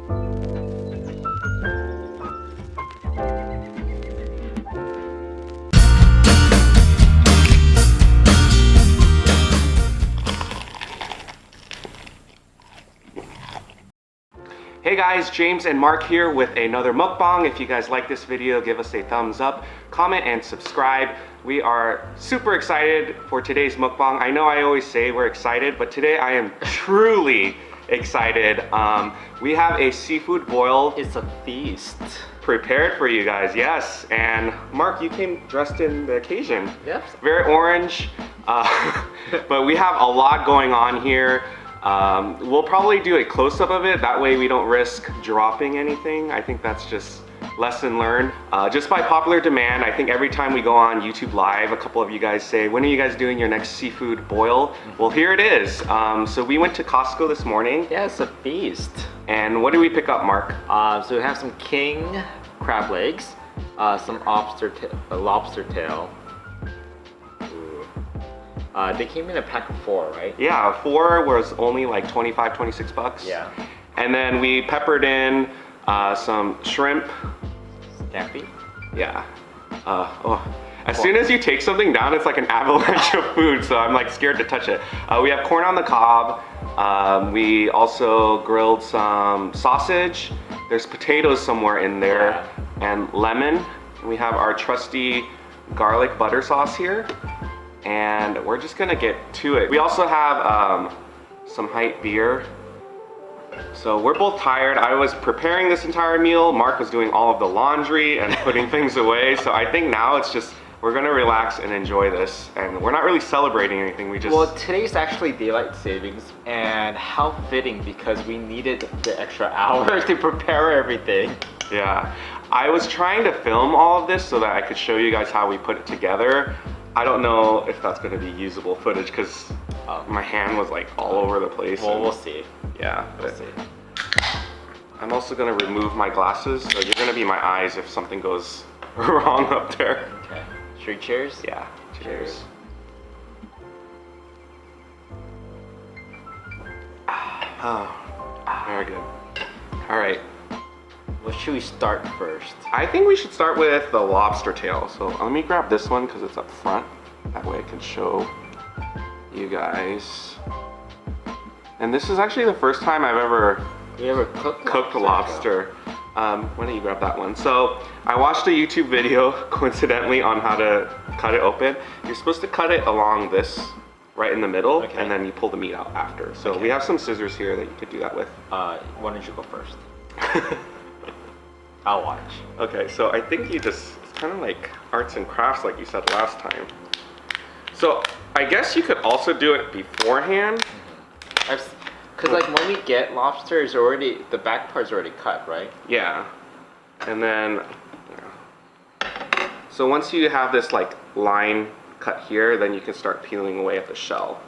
Hey guys, James and Mark here with another mukbang. If you guys like this video, give us a thumbs up, comment, and subscribe. We are super excited for today's mukbang. I know I always say we're excited, but today I am truly excited. We have a seafood boil. It's a feast. Prepared for you guys, yes. And Mark, you came dressed in the occasion. Yep. Very orange, but we have a lot going on here. We'll probably do a close-up of it, that way we don't risk dropping anything. I think that's just lesson learned. Just by popular demand, I think every time we go on YouTube Live, a couple of you guys say, when are you guys doing your next seafood boil? Well, here it is. So we went to Costco this morning. Yeah, it's a feast. And what did we pick up, Mark? So we have some king crab legs, some lobster tail. They came in a pack of 4, right? Yeah, 4 was only like 25, 26 bucks. Yeah. And then we peppered in some shrimp. Scampi? Yeah. As soon as you take something down, it's like an avalanche of food, so I'm like scared to touch it. We have corn on the cob. We also grilled some sausage. There's potatoes somewhere in there, and lemon. We have our trusty garlic butter sauce here. And we're just gonna get to it. We also have some Height beer. So we're both tired. I was preparing this entire meal. Mark was doing all of the laundry and putting things away. So I think now it's just, we're gonna relax and enjoy this. And we're not really celebrating anything, we just... Well, today's actually daylight savings, and how fitting because we needed the extra hours to prepare everything. Yeah, I was trying to film all of this so that I could show you guys how we put it together. I don't know if that's going to be usable footage because my hand was like all over the place. Well, we'll see. Yeah, we'll see. I'm also going to remove my glasses, so you're going to be my eyes if something goes wrong up there. Okay. Should we cheers? Yeah, cheers. Oh, very good. All right. What should we start first? I think we should start with the lobster tail. So let me grab this one because it's up front. That way I can show you guys. And this is actually the first time I've ever cooked lobster. Why don't you grab that one? So I watched a YouTube video coincidentally on how to cut it open. You're supposed to cut it along this, right in the middle, and then you pull the meat out after. So we have some scissors here that you could do that with. Why don't you go first? I'll watch. Okay, so I think it's kind of like arts and crafts like you said last time. So I guess you could also do it beforehand. Because like when we get lobster, the back part's already cut, right? Yeah. And then, so once you have this like line cut here, then you can start peeling away at the shell.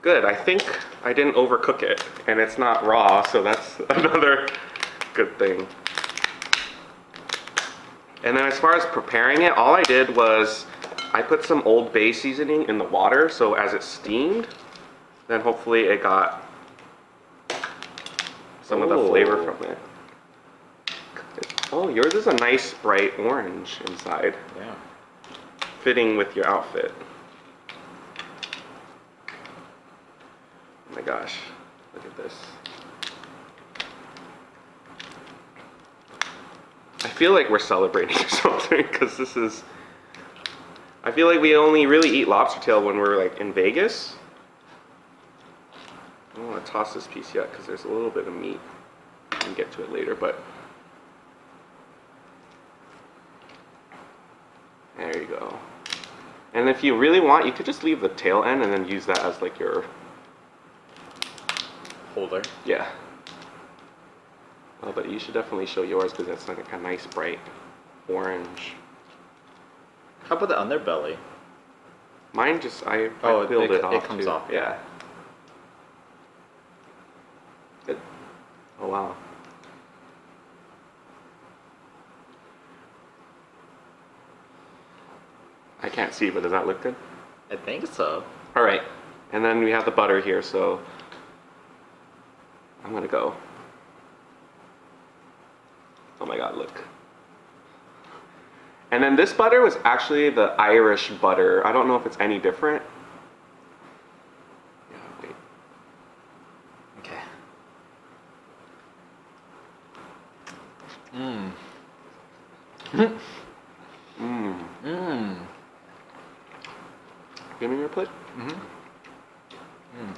Good, I think I didn't overcook it, and it's not raw, so that's another good thing. And then as far as preparing it, all I did was I put some Old Bay seasoning in the water, so as it steamed, then hopefully it got some of the flavor from it. Oh, yours is a nice bright orange inside. Yeah. Fitting with your outfit. Oh my gosh, look at this. I feel like we're celebrating or something because this is, I feel like we only really eat lobster tail when we're like in Vegas. I don't want to toss this piece yet because there's a little bit of meat. I can get to it later, but there you go. And if you really want, you could just leave the tail end and then use that as like your holder. Yeah. Oh, but you should definitely show yours because that's like a nice bright orange. How about the underbelly? Mine just, I peeled it off. It comes off. Yeah. Good. Oh wow. I can't see, but does that look good? I think so. All right. And then we have the butter here, so I'm gonna go. Oh my god, look. And then this butter was actually the Irish butter. I don't know if it's any different. Yeah, wait. Okay. Mmm. Mmm. Mmm. Give me your plate. Mm-hmm. Mm.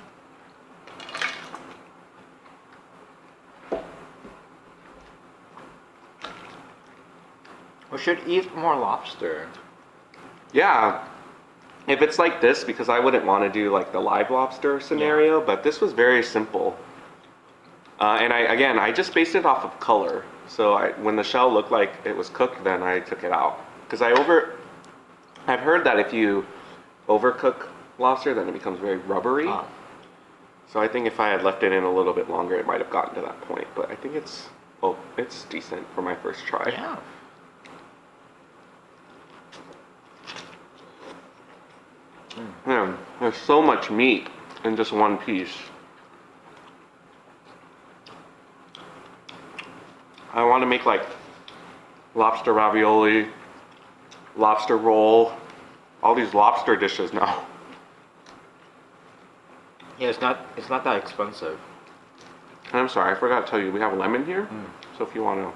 We should eat more lobster. Yeah. If it's like this, because I wouldn't want to do like the live lobster scenario, but this was very simple. And I just based it off of color. So when the shell looked like it was cooked, then I took it out. Because I've heard that if you overcook lobster, then it becomes very rubbery. Ah. So I think if I had left it in a little bit longer, it might have gotten to that point. But I think it's decent for my first try. Yeah. Man, there's so much meat in just one piece. I want to make like lobster ravioli, lobster roll, all these lobster dishes now. Yeah, it's not that expensive. And I'm sorry, I forgot to tell you, we have lemon here. So if you want to,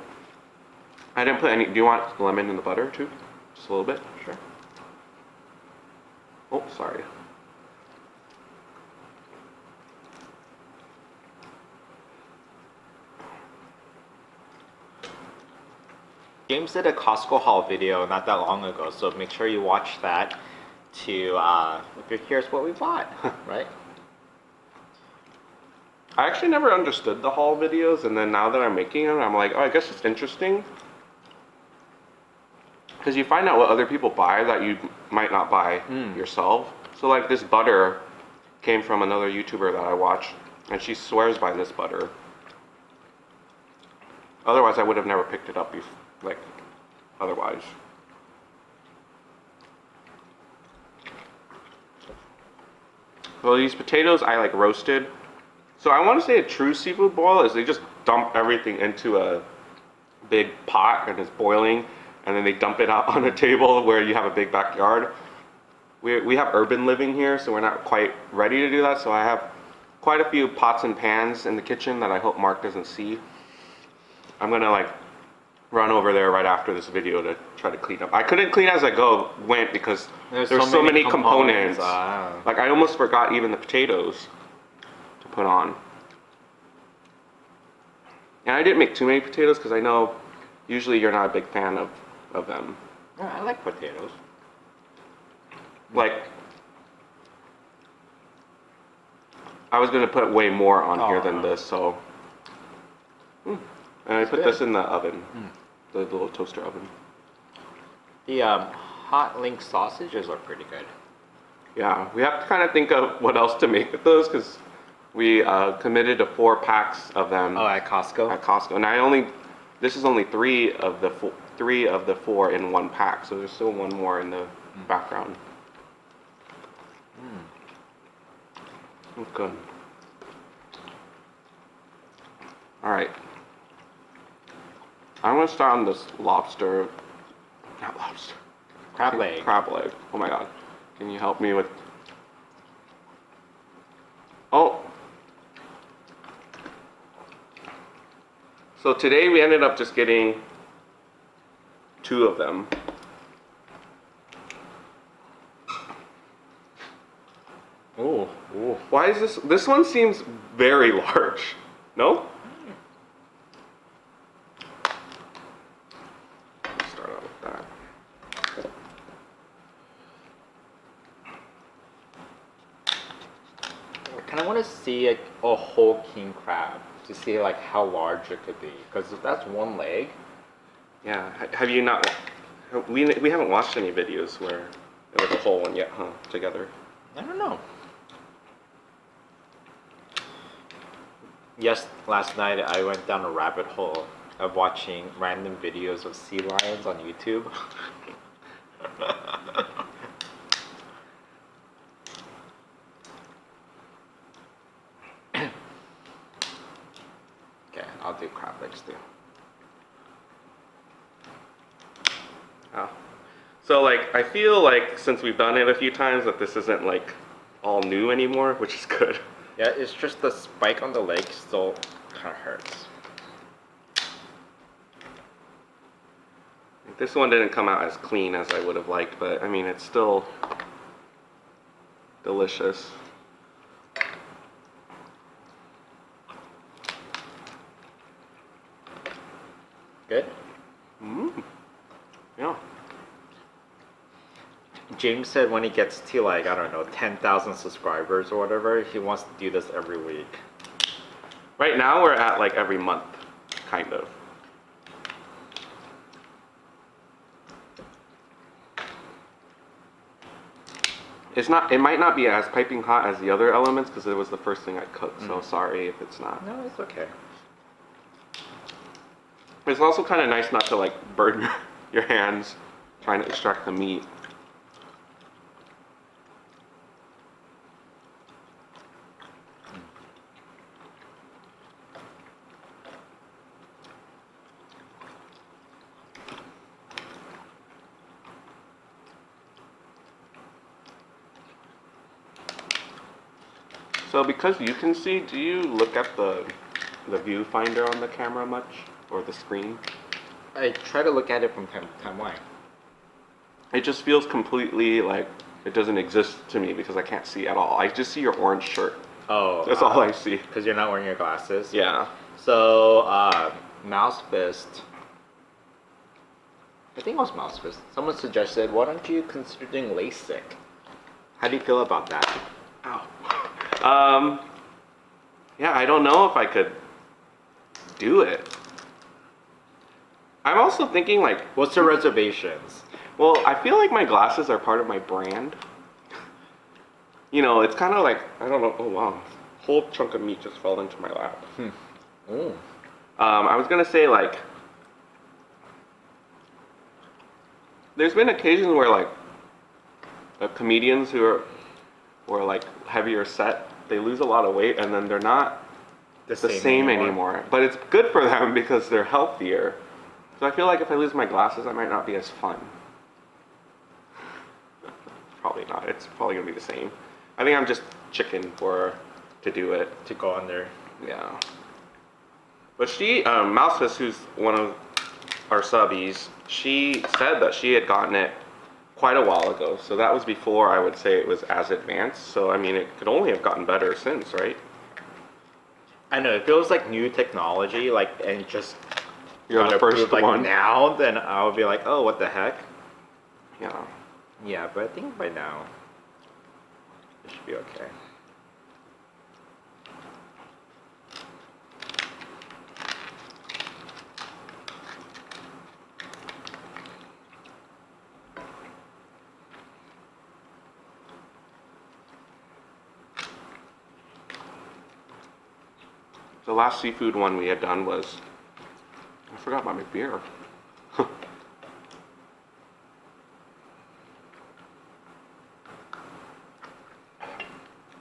I didn't put any. Do you want lemon in the butter too? Just a little bit. Sure. Oh, sorry. James did a Costco haul video not that long ago, so make sure you watch that to if you're curious what we bought, right? I actually never understood the haul videos, and then now that I'm making them, I'm like, oh, I guess it's interesting. Because you find out what other people buy that you might not buy yourself. So like this butter came from another YouTuber that I watch, and she swears by this butter. Otherwise, I would have never picked it up otherwise. Well, these potatoes I like roasted. So I want to say a true seafood boil is they just dump everything into a big pot and it's boiling, and then they dump it out on a table where you have a big backyard. We have urban living here, so we're not quite ready to do that. So I have quite a few pots and pans in the kitchen that I hope Mark doesn't see. I'm gonna like run over there right after this video to try to clean up. I couldn't clean as I went because there's so many components. Like I almost forgot even the potatoes to put on. And I didn't make too many potatoes because I know usually you're not a big fan of them. Yeah, I like potatoes. Like, I was gonna put way more on here than this, so. And I put this in the oven, the little toaster oven. The hot link sausages are pretty good. Yeah, we have to kind of think of what else to make with those because we committed to 4 packs of them. Oh, at Costco? At Costco, and this is only 3 of the 4 in one pack, so there's still one more in the background. That's good. All right. I'm gonna start on this lobster. Not lobster. Crab leg. Crab leg. Oh my god. Can you help me with? Oh. So today we ended up just getting 2 of them. Ooh. Ooh. Why is this? This one seems very large. No? Let's start out with that. I kind of want to see a whole king crab to see like how large it could be, because if that's one leg. Yeah. Have you not? We haven't watched any videos where there was a whole one yet, huh? Together. I don't know. Yes, last night I went down a rabbit hole of watching random videos of sea lions on YouTube. I'll do crab legs too. Oh. So like, I feel like since we've done it a few times that this isn't like all new anymore, which is good. Yeah, it's just the spike on the leg still kind of hurts. This one didn't come out as clean as I would have liked, but I mean, it's still delicious. Good? Yeah. James said when he gets to like, I don't know, 10,000 subscribers or whatever, he wants to do this every week. Right now we're at like every month, kind of. It's not. It might not be as piping hot as the other elements because it was the first thing I cooked. So sorry if it's not. No, it's okay. It's also kind of nice not to like burn your hands trying to extract the meat. So because you can see, do you look at the viewfinder on the camera much? Or the screen? I try to look at it from time to time. Why? It just feels completely like it doesn't exist to me because I can't see at all. I just see your orange shirt. Oh. That's all I see. Because you're not wearing your glasses? Yeah. So, Mouse Fist. I think it was Mouse Fist. Someone suggested, why don't you consider doing LASIK? How do you feel about that? Ow. Yeah, I don't know if I could do it. I'm also thinking like, What's the reservations? well, I feel like my glasses are part of my brand. You know, it's kind of like, I don't know, oh wow, whole chunk of meat just fell into my lap. Ooh. I was gonna say like, there's been occasions where like, comedians who are like heavier set, they lose a lot of weight and then they're not the same anymore. But it's good for them because they're healthier. So I feel like if I lose my glasses, I might not be as fun. Probably not. It's probably gonna be the same. I think I'm just chicken to do it. To go on there. Yeah. But she, Mouseless, who's one of our subbies, she said that she had gotten it quite a while ago. So that was before I would say it was as advanced. So I mean, it could only have gotten better since, right? I know, it feels like new technology, like, and just You're the first approved, like, one. now, then I would be like, oh, what the heck? Yeah. Yeah, but I think by now, it should be okay. The last seafood one we had done was, I forgot about my beer.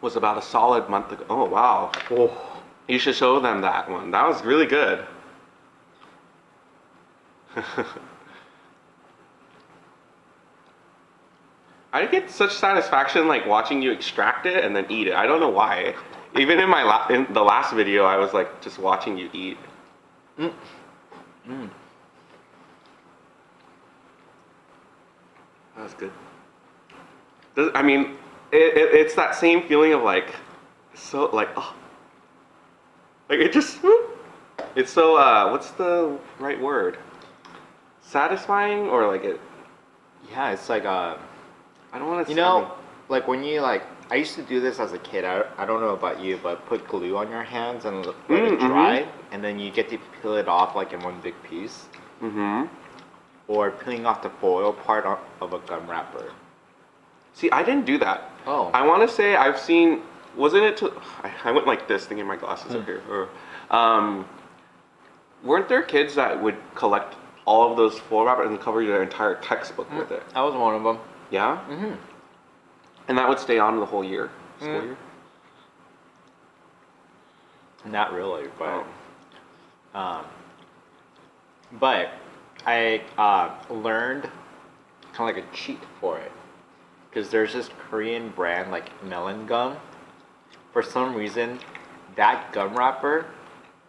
Was about a solid month ago. Oh wow. Oh. You should show them that one. That was really good. I get such satisfaction like watching you extract it and then eat it. I don't know why. Even in in the last video, I was like just watching you eat. Mm. Mm. That was good. I mean, it's that same feeling of like, so like, oh, like it just, it's so, what's the right word? Satisfying or like it? Yeah, it's like, I don't want to. you know, like when you like, I used to do this as a kid. I don't know about you, but put glue on your hands and let it dry, and then you get to peel it off like in one big piece. Mm-hmm. Or peeling off the foil part of a gum wrapper. See, I didn't do that. Oh. I want to say I've seen. Wasn't it? I went like this, thinking my glasses are here. Weren't there kids that would collect all of those foil wrappers and cover their entire textbook with it? I was one of them. Yeah. Mm-hmm. And that would stay on the whole year, school year. Not really, but But I learned kind of like a cheat for it. Because there's this Korean brand like melon gum. For some reason, that gum wrapper,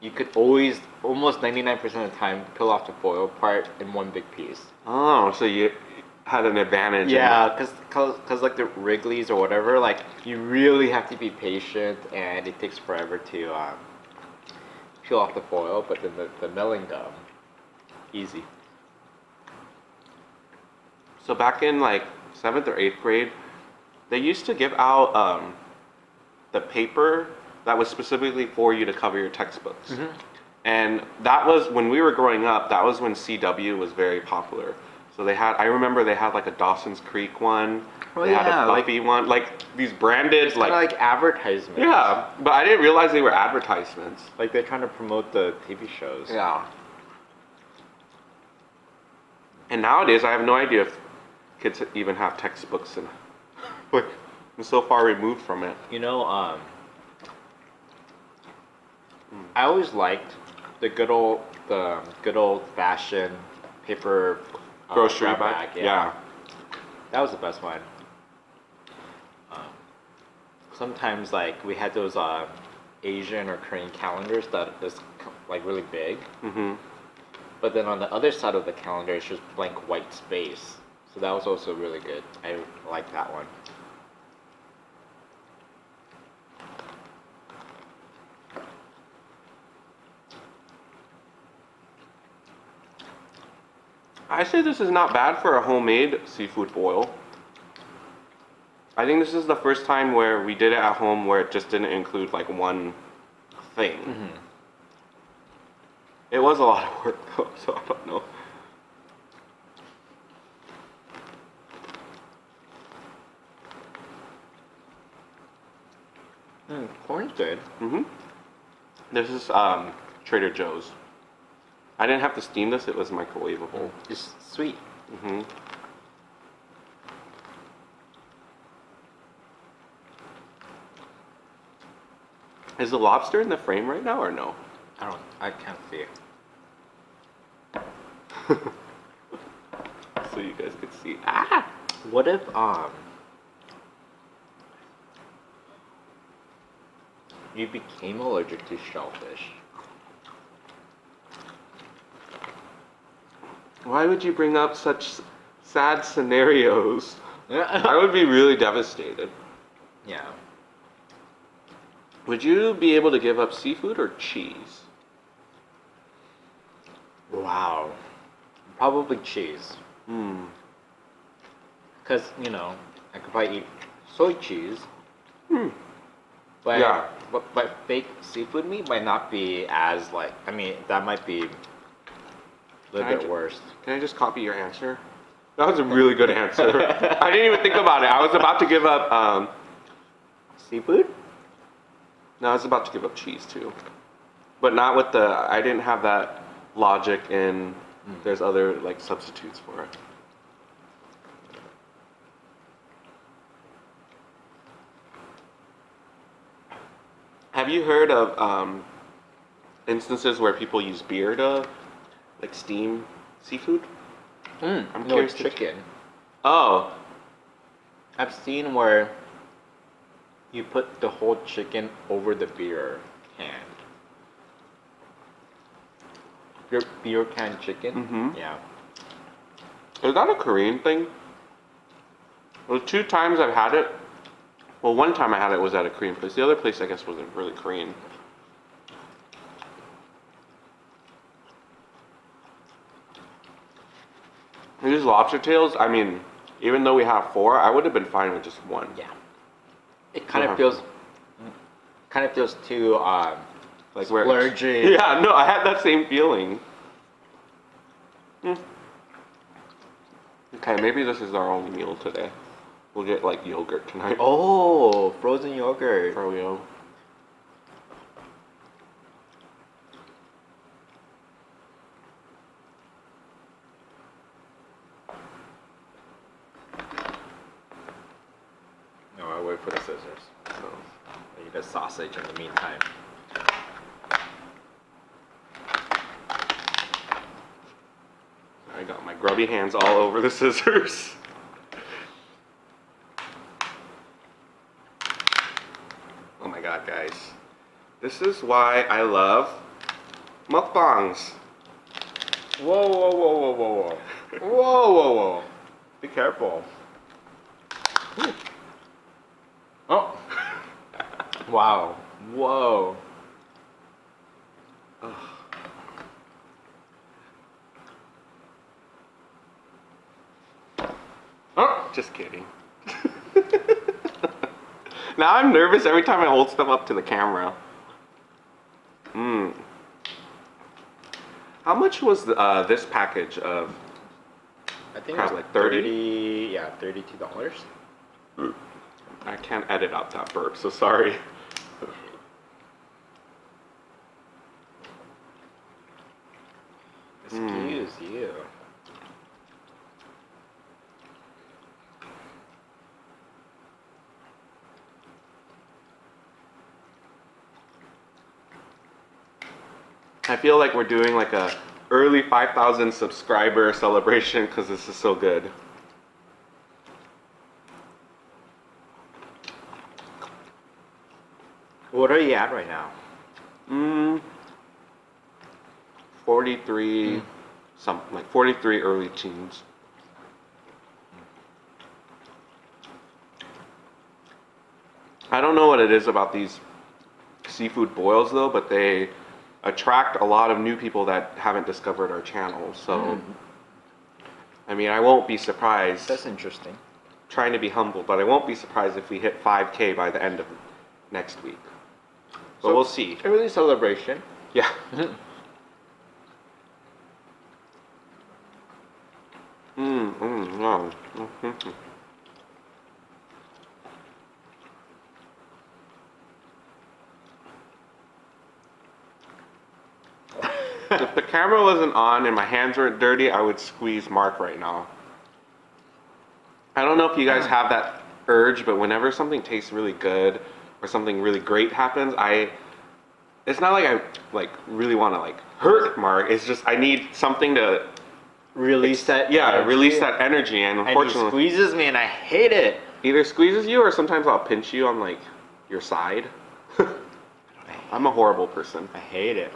you could always, almost 99% of the time, peel off the foil part in one big piece. Oh, so you had an advantage. Yeah, because like the Wrigley's or whatever, like you really have to be patient and it takes forever to peel off the foil. But then the melon gum, easy. So back in like 7th or 8th grade, they used to give out the paper that was specifically for you to cover your textbooks. Mm-hmm. And that was, when we were growing up, that was when CW was very popular. So I remember they had like a Dawson's Creek one, they had a Buffy one, like these branded Like advertisements. Yeah, but I didn't realize they were advertisements. Like they're trying to promote the TV shows. Yeah. And nowadays, I have no idea if kids even have textbooks, and like I'm so far removed from it. You know, I always liked the good old fashioned paper Grocery grab bag. Yeah. Yeah. That was the best one. Sometimes like we had those Asian or Korean calendars that is like really big. Mm-hmm. But then on the other side of the calendar, it's just blank white space. So that was also really good. I like that one. I say this is not bad for a homemade seafood boil. I think this is the first time where we did it at home where it just didn't include like one thing. Mm-hmm. It was a lot of work though, so I don't know. Corn's good. Mm-hmm. This is Trader Joe's. I didn't have to steam this, it was microwavable. It's sweet. Mm-hmm. Is the lobster in the frame right now or no? I can't see it. So you guys could see. Ah! What if you became allergic to shellfish? Why would you bring up such sad scenarios? I Yeah. would be really devastated. Yeah. Would you be able to give up seafood or cheese? Wow. Probably cheese. Hmm. Because, you know, I could probably eat soy cheese. Hmm. But, Yeah. but fake seafood meat might not be as, like, I mean, that might be a little bit worse. Can I just copy your answer? That was a really good answer. I didn't even think about it. I was about to give up, Seafood? no, I was about to give up cheese too. But not with I didn't have that logic in, there's other, like, substitutes for it. Have you heard of instances where people use beer to, like, steam seafood? I'm No, curious it's to- chicken. Oh, I've seen where you put the whole chicken over the beer can. Beer can chicken? Mhm. Yeah. is that a Korean thing? Well, 2 times I've had it. Well, one time I had it was at a Korean place. The other place, I guess, wasn't really Korean. These lobster tails, I mean, even though we have 4, I would have been fine with just 1. Yeah. It kind of Uh-huh. feels too Like where? splurgy. Yeah, no, I had that same feeling. Okay, maybe this is our only meal today. We'll get like yogurt tonight. Oh, frozen yogurt. Froyo. No, I'll wait for the scissors. So, I eat a sausage in the meantime. grubby hands all over the scissors. Oh my god, guys. This is why I love mukbangs. Whoa, whoa, whoa, whoa, whoa, whoa. Whoa, whoa, whoa. Be careful. Ooh. Oh. Wow. Whoa. Oh, just kidding. Now I'm nervous every time I hold stuff up to the camera. How much was this package of? I think Crab, it was like 30? Yeah, $32. I can't edit out that burp, so sorry. Excuse you. I feel like we're doing like a early 5,000 subscriber celebration because this is so good. What are you at right now? 43, something like 43 early teens. I don't know what it is about these seafood boils though, but they attract a lot of new people that haven't discovered our channel. So, I mean, I won't be surprised. That's interesting. Trying to be humble, but I won't be surprised if we hit 5K by the end of next week. But we'll see. Early celebration. Yeah. No. If the camera wasn't on and my hands weren't dirty, I would squeeze Mark right now. I don't know if you guys have that urge, but whenever something tastes really good or something really great happens, it's not like I really want to hurt Mark. It's just I need something to Release that. release that energy, and And he unfortunately squeezes me, and I hate it. either squeezes you or sometimes I'll pinch you on your side. I'm a horrible person. I hate it.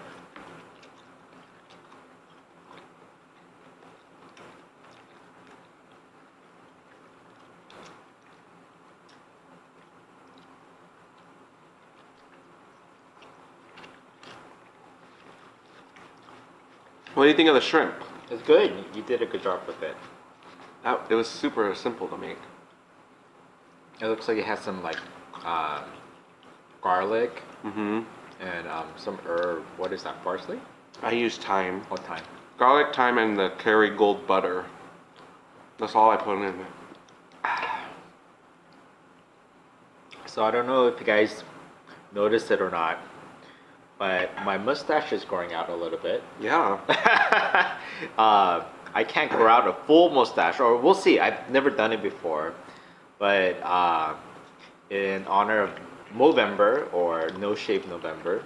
What do you think of the shrimp? It's good. You did a good job with it. It was super simple to make. It looks like it has some garlic Mm-hmm. and some herb. What is that? Parsley? I use thyme. What time? Garlic, thyme, and the Kerrygold butter. That's all I put in it. So I don't know if you guys noticed it or not, but my mustache is growing out a little bit. Yeah. I can't grow out a full mustache, or we'll see. I've never done it before, but in honor of Movember or No Shave November,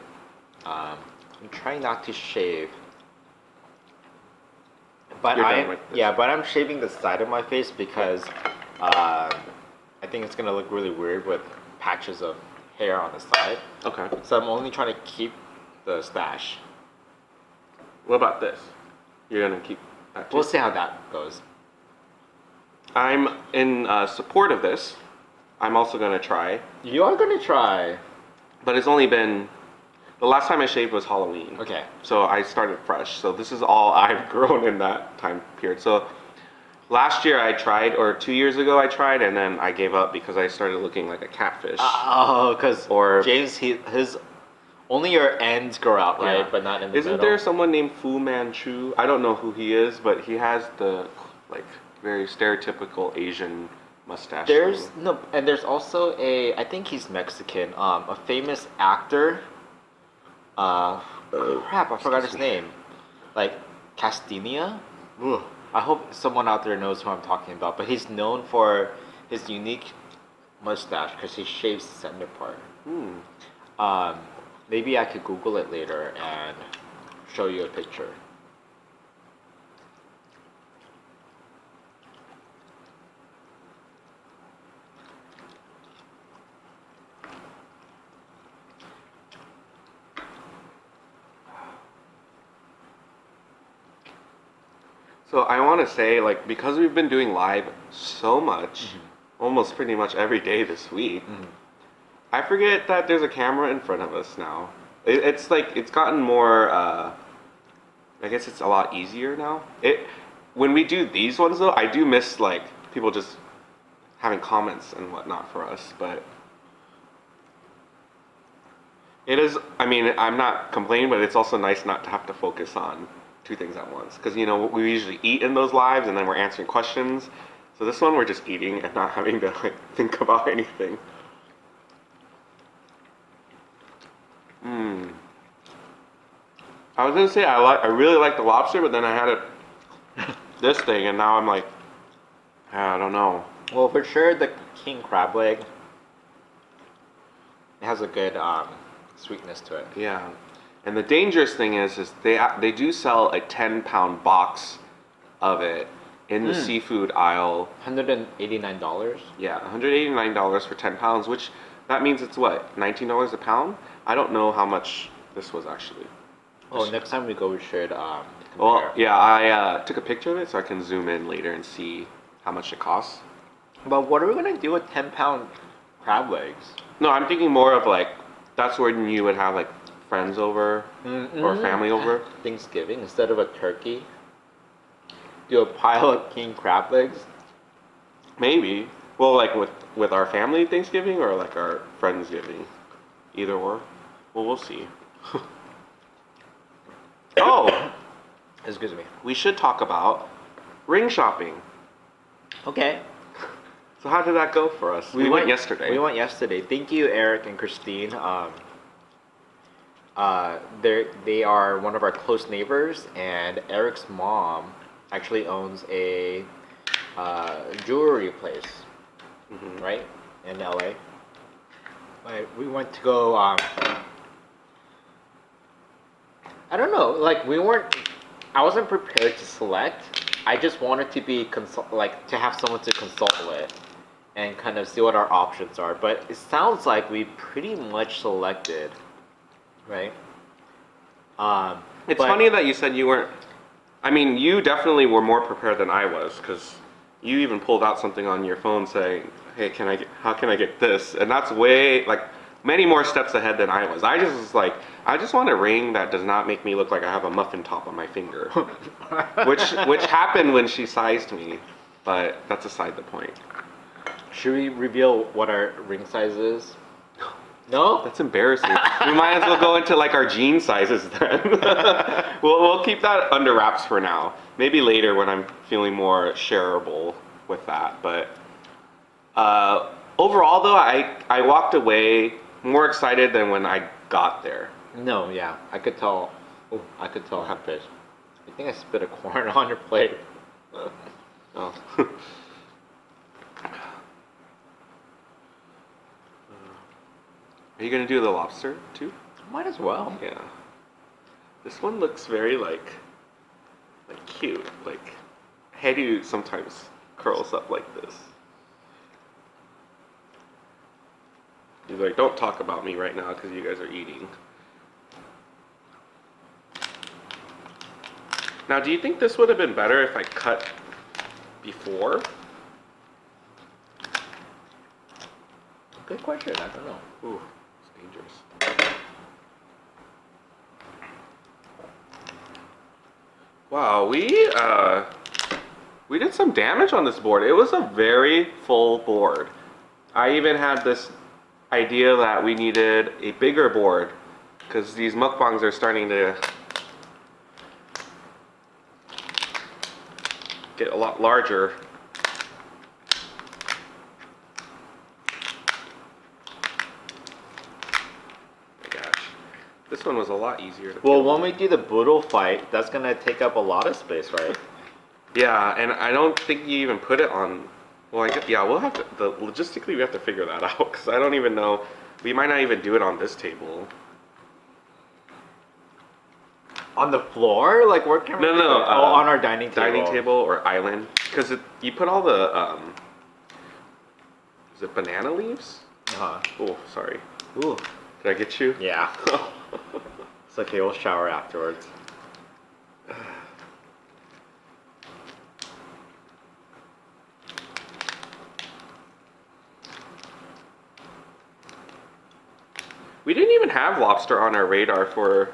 I'm trying not to shave. But You're done with this. but I'm shaving the side of my face because I think it's gonna look really weird with patches of hair on the side. Okay. So I'm only trying to keep the stash. What about this? You're gonna keep that too? We'll see how that goes. I'm in support of this. I'm also gonna try, You are gonna try. but it's only been the last time I shaved was Halloween. Okay. So I started fresh. So this is all I've grown in that time period. So last year I tried, or 2 years ago I tried, and then I gave up because I started looking like a catfish. Oh, because Or- James, his only your ends grow out, right? Yeah. But not in the Isn't middle. there someone named Fu Manchu? I don't know who he is, but he has the very stereotypical Asian mustache. There's no, and there's also I think he's Mexican. A famous actor. Crap, I forgot his name. Like Castinia. Ugh. I hope someone out there knows who I'm talking about. But he's known for his unique mustache because he shaves the center part. Maybe I could Google it later and show you a picture. So I want to say, like, because we've been doing live so much, almost pretty much every day this week, I forget that there's a camera in front of us now. It's like, it's gotten more, I guess it's a lot easier now. When we do these ones though, I do miss like people just having comments and whatnot for us, but it is, I mean, I'm not complaining, but it's also nice not to have to focus on two things at once. Because, you know, we usually eat in those lives and then we're answering questions. So this one we're just eating and not having to like think about anything. I was gonna say I really like the lobster, but then I had this thing, and now I'm like, I don't know. Well, for sure, the king crab leg, it has a good sweetness to it. Yeah, and the dangerous thing is they do sell a 10-pound box of it in the seafood aisle. $189. Yeah, $189 for 10 pounds, which that means it's what, $19 a pound? I don't know how much this was actually. Oh, next time we go, we should compare. Well, yeah, I took a picture of it so I can zoom in later and see how much it costs. But what are we gonna do with 10-pound crab legs? No, I'm thinking more of like, that's when you would have like friends over or family over. Thanksgiving, instead of a turkey, do a pile of king crab legs. Maybe. Well, like with our family Thanksgiving or like our Friendsgiving. Either or. Well, we'll see. Oh! Excuse me. We should talk about ring shopping. Okay. So how did that go for us? We went yesterday. We went yesterday. Thank you, Eric and Christine. They are one of our close neighbors, and Eric's mom actually owns a jewelry place, right, in LA. We went to go. I don't know. Like I wasn't prepared to select. I just wanted to be to have someone to consult with, and kind of see what our options are. But it sounds like we pretty much selected, right? It's funny that you said you weren't. I mean, you definitely were more prepared than I was, because you even pulled out something on your phone saying, "Hey, how can I get this?" And that's way like many more steps ahead than I was. I just was like, I just want a ring that does not make me look like I have a muffin top on my finger, which happened when she sized me, but that's aside the point. Should we reveal what our ring size is? No? That's embarrassing. We might as well go into like our jean sizes then. we'll keep that under wraps for now. Maybe later when I'm feeling more shareable with that. But overall though, I walked away more excited than when I got there. No, yeah. I could tell. Oh, I could tell how pissed. I think I spit a corn on your plate. Oh. Are you gonna do the lobster too? Might as well. Yeah. This one looks very like cute. Like Hedu sometimes curls up like this. He's like, don't talk about me right now because you guys are eating. Now, do you think this would have been better if I cut before? Good question. I don't know. Ooh, it's dangerous. Wow, we did some damage on this board. It was a very full board. I even had this idea that we needed a bigger board because these mukbangs are starting to get a lot larger. This one was a lot easier to Well, kill. when we do the boodle fight, that's gonna take up a lot of space, right? Yeah, and I don't think you even put it on. Well, I guess, yeah, we'll have to. Logistically, we have to figure that out because I don't even know. We might not even do it on this table. On the floor? Like, where can we do it? On our dining table. Dining table or island, because you put all the is it banana leaves? Oh, sorry. Ooh. Did I get you? Yeah. It's okay, we'll shower afterwards. have lobster on our radar for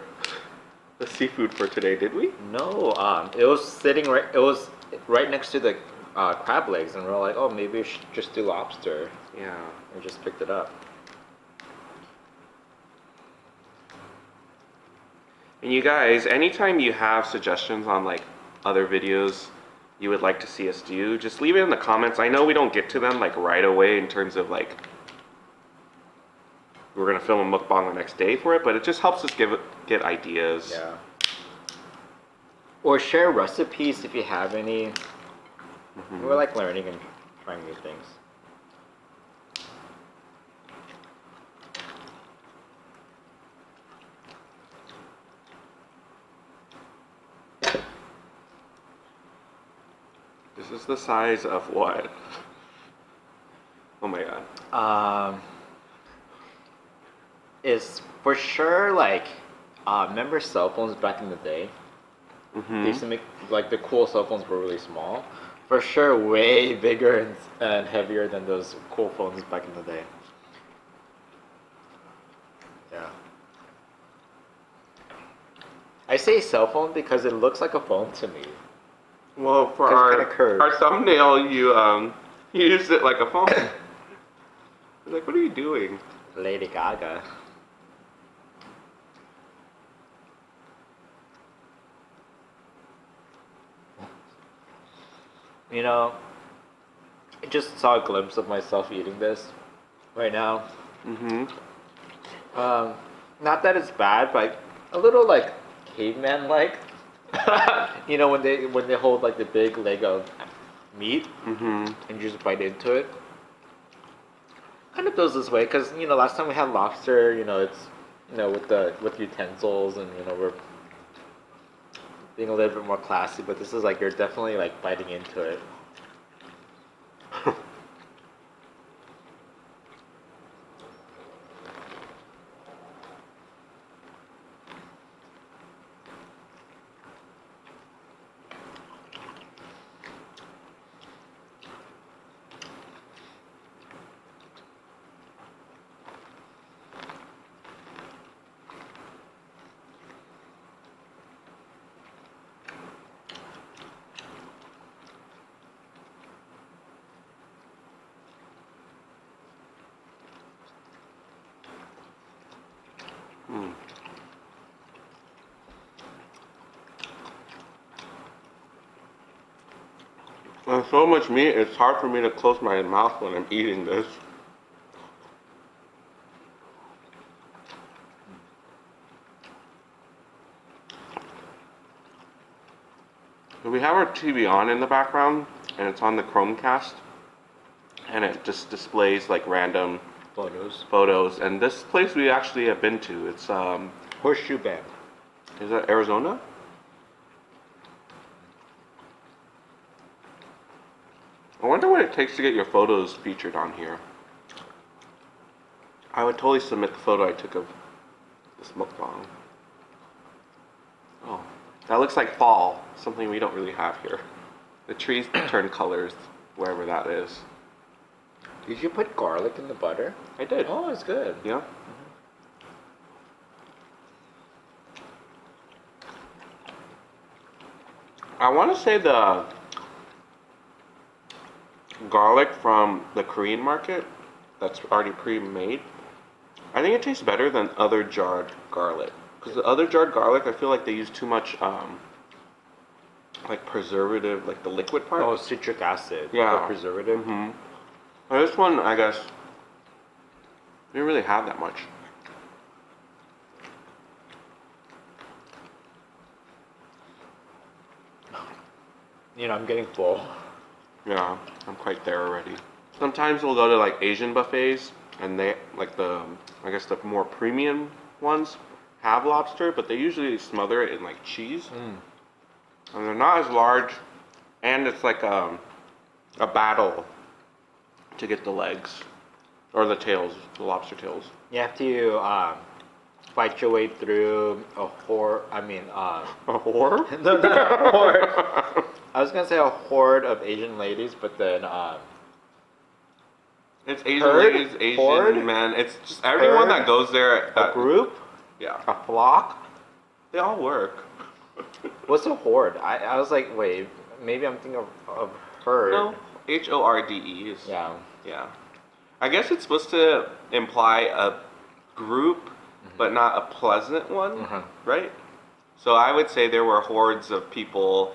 the seafood for today, did we? No, it was sitting right. It was right next to the crab legs, and we are like, oh, maybe we should just do lobster. Yeah. We just picked it up. And you guys, anytime you have suggestions on like other videos you would like to see us do, just leave it in the comments. I know we don't get to them like right away in terms of like we're gonna film a mukbang the next day for it, but it just helps us get ideas. Yeah. Or share recipes if you have any. Mm-hmm. We're like learning and trying new things. This is the size of what? Oh my god. Is for sure like remember cell phones back in the day? Mm-hmm. They used to make like the cool cell phones were really small. For sure, way bigger and heavier than those cool phones back in the day. Yeah. I say cell phone because it looks like a phone to me. Well, for Kinda our thumbnail, you used it like a phone. I was like, what are you doing? Lady Gaga. You know, I just saw a glimpse of myself eating this right now. Mm-hmm. Not that it's bad, but a little like caveman like. You know when they hold like the big leg of meat Mm-hmm. and you just bite into it. Kind of feels this way because you know last time we had lobster, you know it's with utensils and you know we're being a little bit more classy, but this is like you're definitely like biting into it. Mm. There's so much meat, it's hard for me to close my mouth when I'm eating this. We have our TV on in the background, and it's on the Chromecast, and it just displays like random photos. And this place we actually have been to, it's Horseshoe Bend. is that Arizona? I wonder what it takes to get your photos featured on here. I would totally submit the photo I took of this mukbang. Oh, that looks like fall, something we don't really have here. The trees turn colors wherever that is. Did you put garlic in the butter? I did. Oh, it's good. Yeah. I want to say the garlic from the Korean market that's already pre-made, I think it tastes better than other jarred garlic. Because the other jarred garlic, I feel like they use too much like preservative, like the liquid part. Oh, citric acid. Yeah. Or preservative. Mm-hmm. Well, this one, I guess, didn't really have that much. You know, I'm getting full. Yeah, I'm quite there already. Sometimes we'll go to like Asian buffets, and they like I guess the more premium ones have lobster, but they usually smother it in like cheese, and they're not as large, and it's like a battle to get the legs or the tails, the lobster tails. You have to fight your way through a horde. I mean, A whore? no, not a horde. I was gonna say a horde of Asian ladies, but then It's Asian Herd? ladies, Asian Horde? men. It's just everyone Herd? that goes there. A group? Yeah. A flock? They all work. What's a horde? I was like, wait, maybe I'm thinking of herd. No. HORDE is. Yeah. Yeah. I guess it's supposed to imply a group, but not a pleasant one, Mhm. right? So I would say there were hordes of people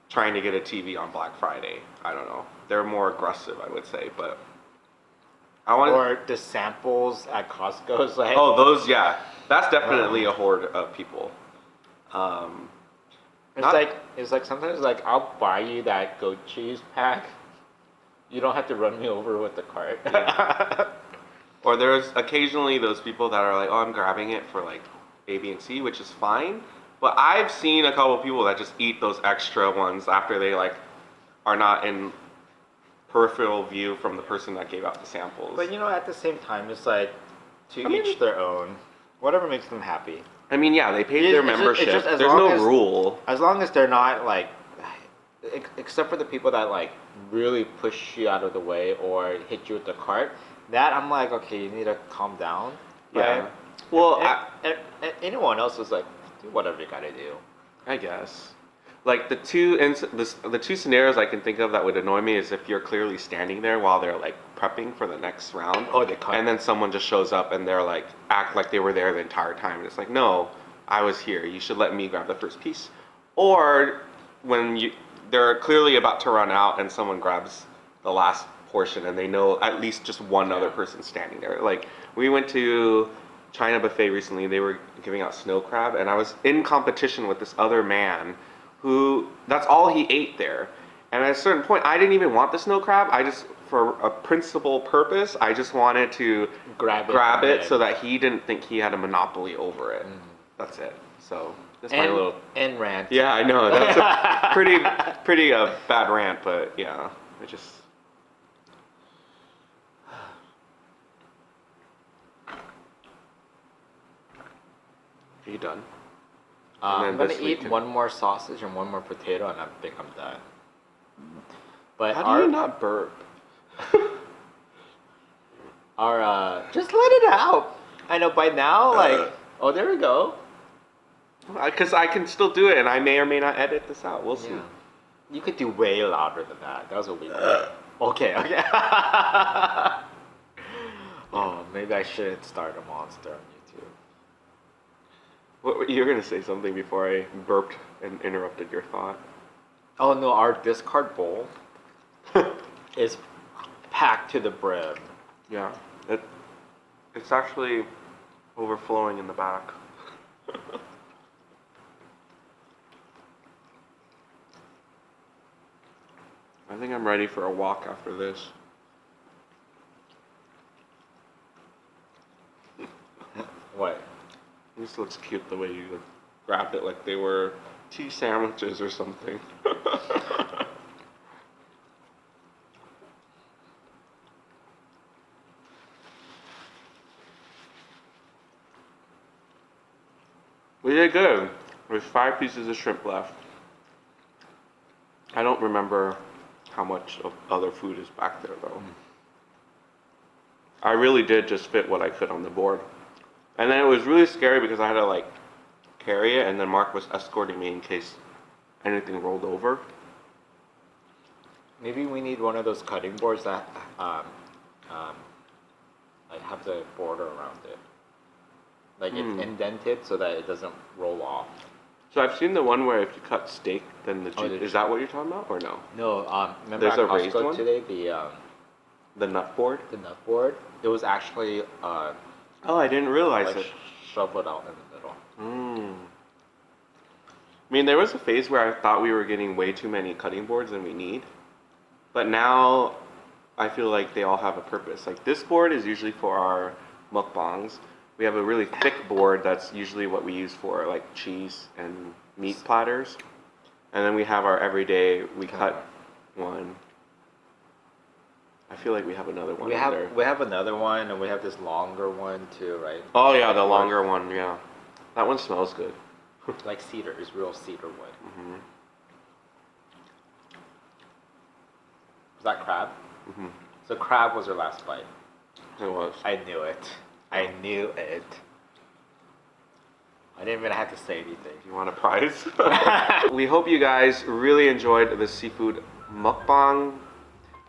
trying to get a TV on Black Friday. I don't know. They're more aggressive, I would say, but I want. Or the samples at Costco is like. Oh, those, yeah. That's definitely a horde of people. It's like sometimes like I'll buy you that goat cheese pack. You don't have to run me over with the cart. Yeah. Or there's occasionally those people that are like, oh, I'm grabbing it for like A, B, and C, which is fine. But I've seen a couple of people that just eat those extra ones after they like are not in peripheral view from the person that gave out the samples. But at the same time, it's like to I mean- each their own. Whatever makes them happy. I mean, yeah, they paid It's their just- membership. it's just as There's long no as- rule. As long as they're not like, except for the people that like really push you out of the way or hit you with the cart. That I'm like, okay, you need to calm down. Yeah. Right? Well, And anyone else is like, do whatever you gotta do. I guess. Like the two scenarios I can think of that would annoy me is if you're clearly standing there while they're like prepping for the next round. Oh, they cut. And then someone just shows up and they're like act like they were there the entire time. And it's like, no, I was here. You should let me grab the first piece. Or when they're clearly about to run out and someone grabs the last portion and they know at least just one other person standing there. Like we went to China buffet recently. They were giving out snow crab and I was in competition with this other man who that's all he ate there. And at a certain point, I didn't even want the snow crab. I just, for a principal purpose, I just wanted to grab it so that he didn't think he had a monopoly over it. That's it. So that's my little rant. Yeah, I know. That's a pretty bad rant, but yeah, I just. Are you done? I'm And then gonna this eat weekend- one more sausage and one more potato, and I think I'm done. But How do you not burp? just let it out. I know by now, like, oh, there we go. Because I can still do it, and I may or may not edit this out. We'll see. Yeah. You could do way louder than that. That was what we did. Okay. Oh, maybe I should start a monster on YouTube. You were gonna say something before I burped and interrupted your thought. Oh no, our discard bowl is packed to the brim. Yeah, it's actually overflowing in the back. I think I'm ready for a walk after this. What? This looks cute the way you grabbed it like they were tea sandwiches or something. We did good. There's 5 pieces of shrimp left. I don't remember how much of other food is back there though. I really did just fit what I could on the board. And then it was really scary because I had to like carry it and then Mark was escorting me in case anything rolled over. Maybe we need one of those cutting boards that like have the border around it. Like it's indented so that it doesn't roll off. So I've seen the one where if you cut steak, then the Oh, juice, the is that what you're talking about or no? No, remember There's at a raised Costco one? today The nut board? the nut board? It was actually Oh, I didn't realize like it. shoveled out in the middle. I mean, there was a phase where I thought we were getting way too many cutting boards than we need. But now I feel like they all have a purpose. Like this board is usually for our mukbangs. We have a really thick board that's usually what we use for like cheese and meat platters. And then we have our everyday, we cut one. I feel like we have another one We in have there. we have another one and we have this longer one too, right? Oh yeah, the longer one, yeah. That one smells good. Like cedar, it's real cedar wood. Is that crab? So crab was your last bite. It was. I knew it. I knew it. I didn't even have to say anything. You want a prize? We hope you guys really enjoyed the seafood mukbang.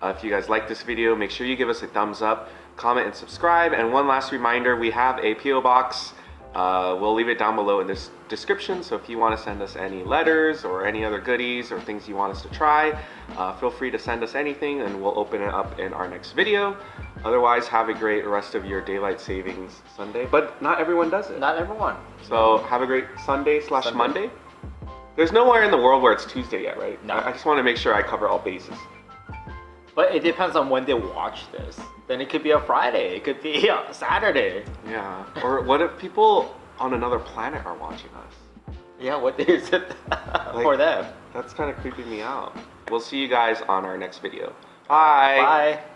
If you guys like this video, make sure you give us a thumbs up, comment, and subscribe. And one last reminder, we have a P.O. box. We'll leave it down below in this description. So if you want to send us any letters or any other goodies or things you want us to try, feel free to send us anything and we'll open it up in our next video. Otherwise, have a great rest of your daylight savings Sunday. But not everyone does it. Not everyone. So have a great Sunday/Monday. There's nowhere in the world where it's Tuesday yet, right? No. I just want to make sure I cover all bases. But it depends on when they watch this. Then it could be a Friday. It could be a Saturday. Yeah. Or what if people on another planet are watching us? Yeah, what day is it for them? That's kind of creeping me out. We'll see you guys on our next video. Bye. Bye.